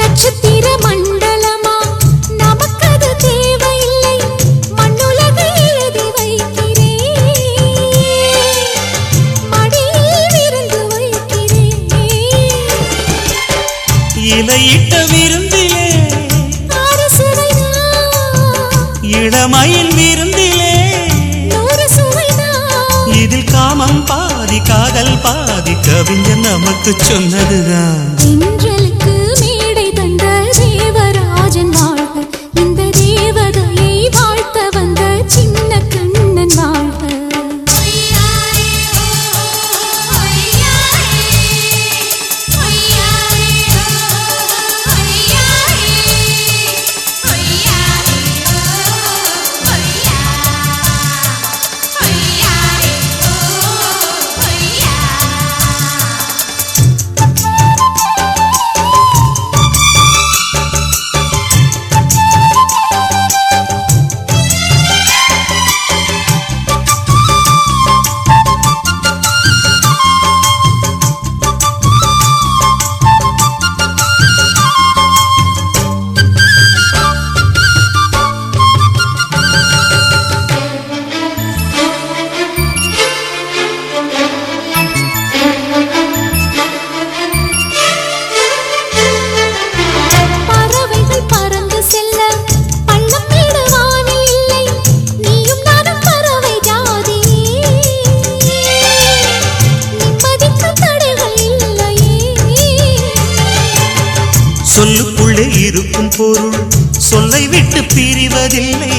நட்சத்திர மண்டலமா நமக்கது தேவையில்லை மண்ணுலகை எழுதி வைக்கிறேன் மடியில் விருந்து வைக்கிறேன் இலையிட்ட விருந்திலே இளமயில் விருந்திலே இதில் காமம் பாதி காதல் பாதி கவிஞர் நமக்கு சொன்னதுதான் தென்றலுக்கு மேடை தந்த தேவராஜன் வாழ்க இந்த தேவதையை வாழ்த்த வந்த சின்ன கண்ணன் வாழ்க பொருள் சொல்லை விட்டு பிரிவதில்லை,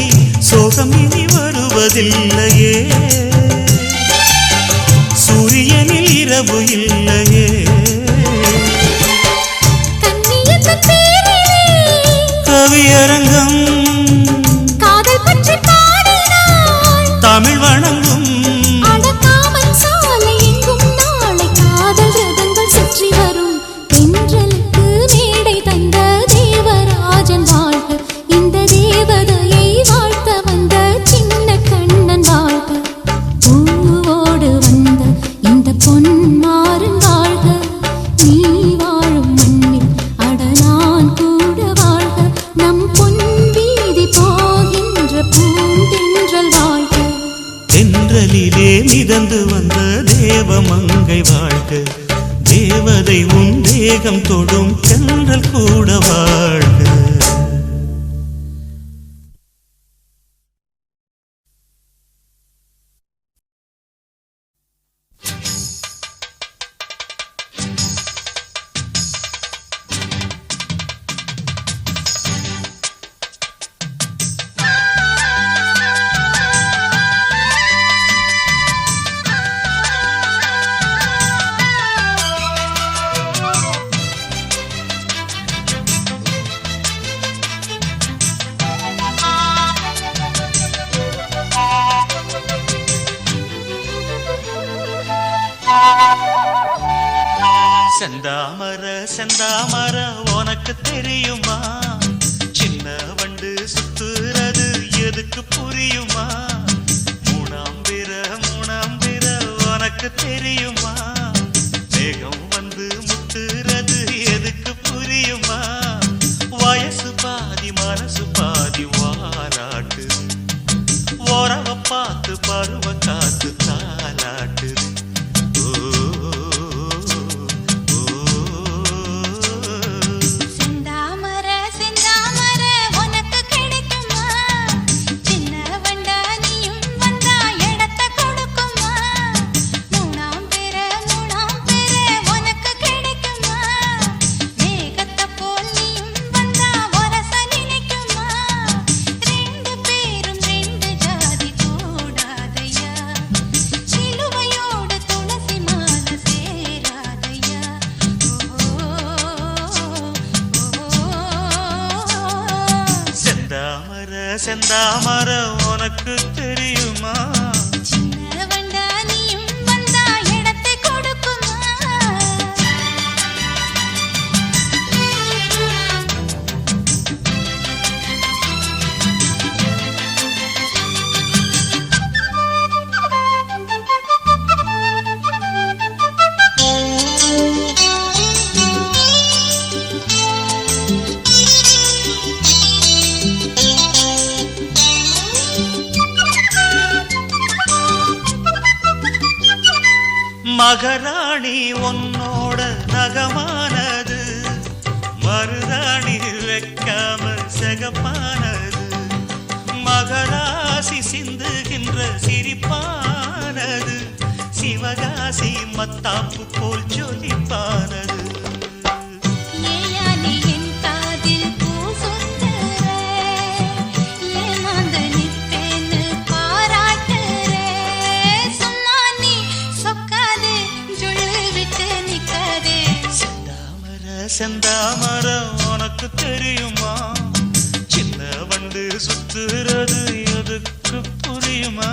சோகம் இனி வருவதில்லையே. சூரியனில் இரவு இல்லையே. கவியரங்கம் காதல் பற்றி பாடினாள், தமிழ் வணங்கும் அடக்காமல் சாலை எங்கும் நாளை காதல் ரதங்கள் சுற்றி வரும். தென்றலுக்கு மேடை தந்த தேவராஜன் வாழ்க, இந்த தேவதையை வாழ்த்த வந்த சின்ன கண்ணன் வாழ்க. பூவோடு வந்த இந்த பொன்மாறன் வாழ்க, நீ வாழும் மண்ணில் அட நான் கூட வாழ்க. நம் பொன் வீதி போகின்ற பூந்தென்றல் வாழ்க. தென்றலிலே மிதந்து வந்த தேவமங்கை வாழ்க, தேவதை உன் தேகம் தொடும் தென்றல் கூட வாழ்க. செந்தாமர செந்தாமர உனக்கு தெரியுமா, சின்ன வண்டு சுத்துறது எதுக்கு புரியுமா. மூணாம்பிர உனக்கு தெரியுமா, மேகம் வந்து முட்டுறது எதுக்கு புரியுமா. வயசு பாதி மனசு பாதி வாராட்டு, உறவ பார்த்து பருவ காத்து தாலாட்டுது. செந்தாமர உனக்கு தெரியுமா, சின்ன வண்டா நீயும் வந்தா இடத்தை கொடுக்குமா. மகராணி உன்னோட நகமானது, மருதாணி வைக்காம செகப்பானது. மகராசி சிந்துகின்ற சிரிப்பானது, சிவகாசி மத்தாப்பு போல் ஜொலிப்பானது. செந்தாமர உனக்கு தெரியுமா, சின்ன வண்டு சுத்துறது எதுக்கு புரியுமா.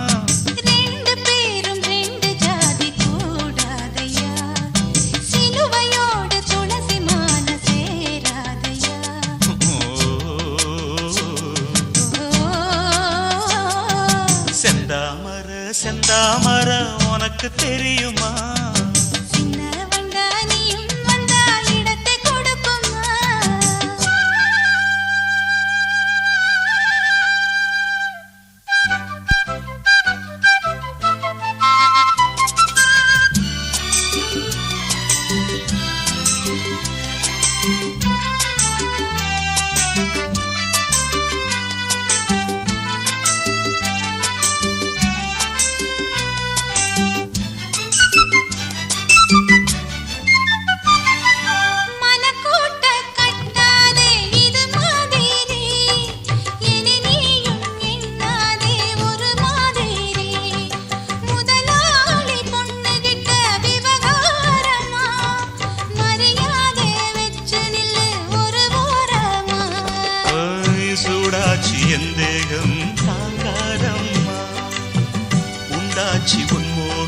ரெண்டு பேரும் ரெண்டு ஜாதி கூடாதையா, சிலுவையோடு துளசி மாலை சேராதையா. செந்தாமர செந்தாமர உனக்கு தெரியுமா,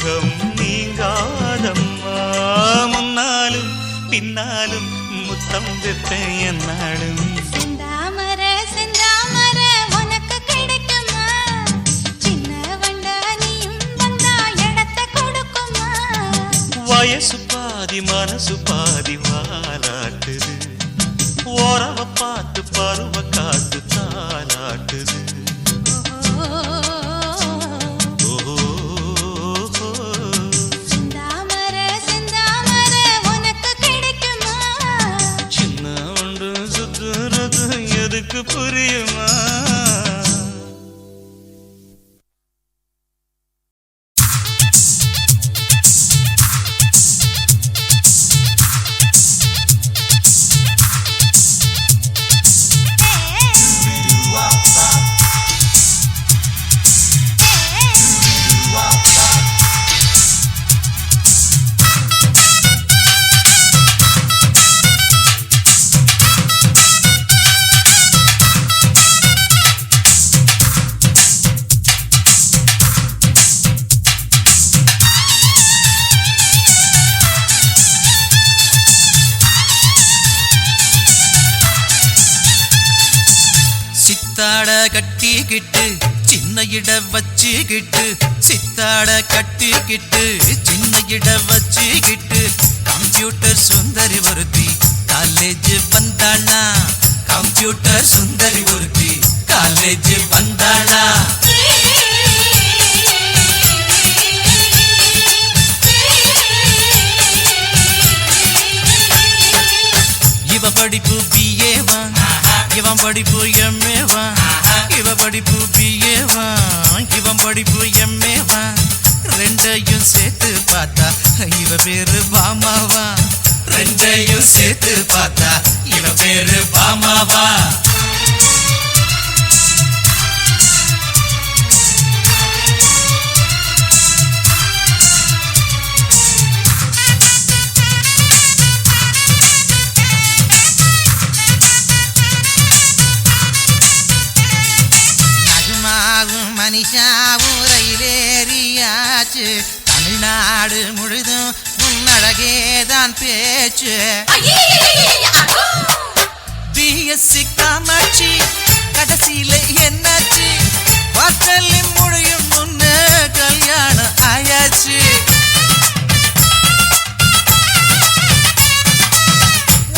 மோகம் நீங்காதம்மா முன்னாலும் பின்னாலும் முத்தம் வைப்பேன் என்னாலும் செந்தாமர செந்தாமர உனக்கு கிடைக்குமா சின்ன வண்டா நீயும் வந்தா இடத்தை கொடுக்குமா வயசு பாதி மனசு பாதி வாலாட்டுது ஓரவ பார்த்து பருவ காத்து தாலாட்டுது செந்தாமர செந்தாமர உனக்கு கிடைக்குமா சின்ன ஒன்று சுத்துறது எதுக்கு புரியுமா சித்தாட கட்டிக்கிட்டு சின்ன இட வச்சுக்கிட்டு சித்தாட கட்டிக்கிட்டு சின்ன இட வச்சுக்கிட்டு கம்ப்யூட்டர் சுந்தரி ஒருத்தி காலேஜ் வந்தாளா கம்ப்யூட்டர் சுந்தரி ஒருத்தி காலேஜ் வந்தாளா இவ படிப்பு BA வா இவன் படிப்பு MA வா இவ படிப்பு BA வா இவன் படிப்பு MA வா ரெண்டையும் சேர்த்து பார்த்தா இவ பேரு பாமாவா ரெண்டையும் சேர்த்து பார்த்தா இவ பேரு பாமாவா மனிஷாவும் ரயிலேறியாச்சு தமிழ்நாடு முழுதும் உன்னழகேதான் பேச்சு BSc காமாட்சி கடைசியில என்னாச்சு வாசலில் முடியும் முன்ன கல்யாணம் ஆயாச்சு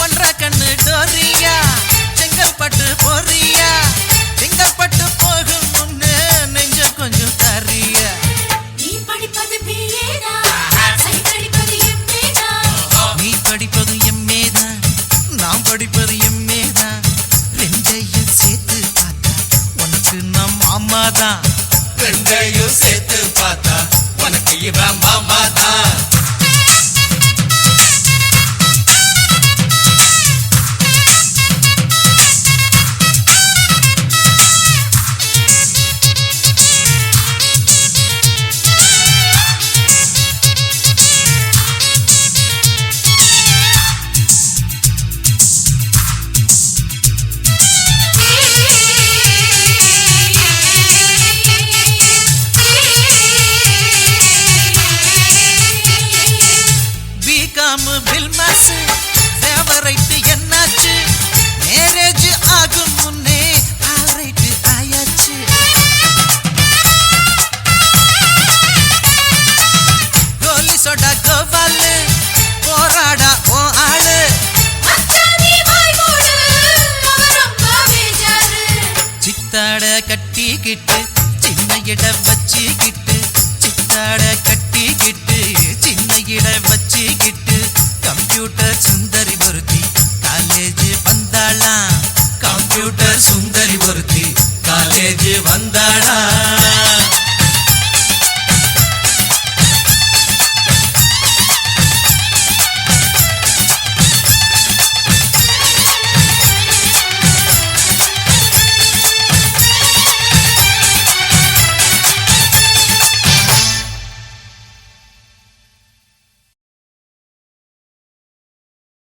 ஒன்றரை கண்ணு டோரியா செங்கல்பட்டு போறியா செங்கல்பட்டு போகும் முன்னே நெஞ்ச கொஞ்சம் தரியா நீ படிப்பது BA தான் சரி படிப்பது MA தான் நீ படிப்பது MA தான் நான் படிப்பது MA தான் ரெண்டையும் சேர்த்து பார்த்தா உனக்கு நம் மாமா தான் ரெண்டையும் சேர்த்து பார்த்தா உனக்கு இவன் மாமா தான் என்னாச்சு மேரேஜ் ஆகும் முன்னே ஆல்ரைட் ஆயாச்சு கோலி சோடா கோவாலு போராடா ஓ ஆளு சித்தாட கட்டிக்கிட்டு சின்ன இட வச்சுக்கிட்டு சித்தாட கட்டி